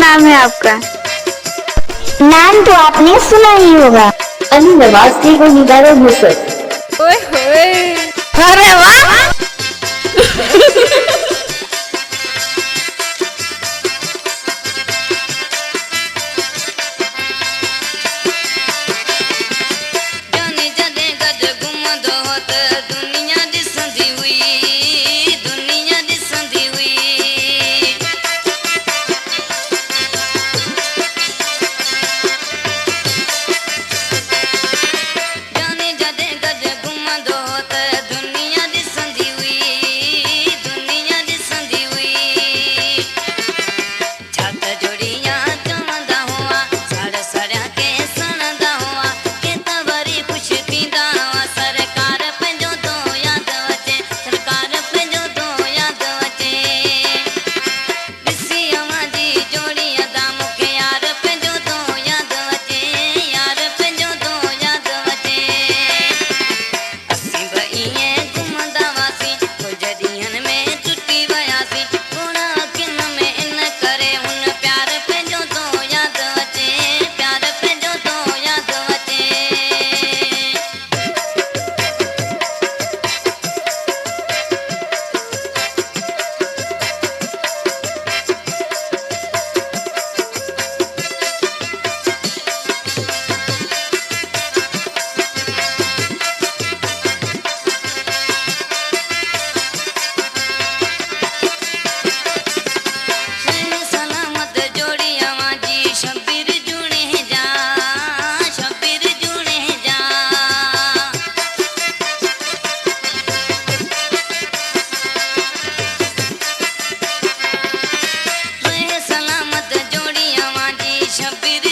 नाम है आपका? नाम तो आपने सुना ही होगा, अली नवाज को निगारे मुसर। ओए होए, अरे वाह। जाने जदे गद घुमंदो हो त दुनिया ॾिसंदी हुई, दुनिया ॾिसंदी हुई। जाने जदे गद घुमंदो हो त दुनिया ॾिसंदी हुई, दुनिया ॾिसंदी हुई। छात जोड़ियां चवंदा हुआ, साड़ सड़िया के सणंदा हुआ, के त वरी ख़ुशि थींदा हुआ। सरकार पंहिंजो तो यादि अचे, सरकार पंहिंजो तो यादि अचे। ॾिसी अवां जी जोड़ी अदा मूंखे यार पंहिंजो तो यादि अचे, यार पंहिंजो तो यादि अचे। असीं बि ईअं घुमंदा हुआसीं, कुझु ॾींहंनि में टुटी वियासीं। गुण अखियुनि में इन करे हुन प्यार पंहिंजो तो यादि अचे, प्यार पंहिंजो तो यादि अचे। सलामत जोड़ी अवां जी शबीर जूणे जा, शबीर जूणे जा। सलामत जोड़ी अवां जी शबीर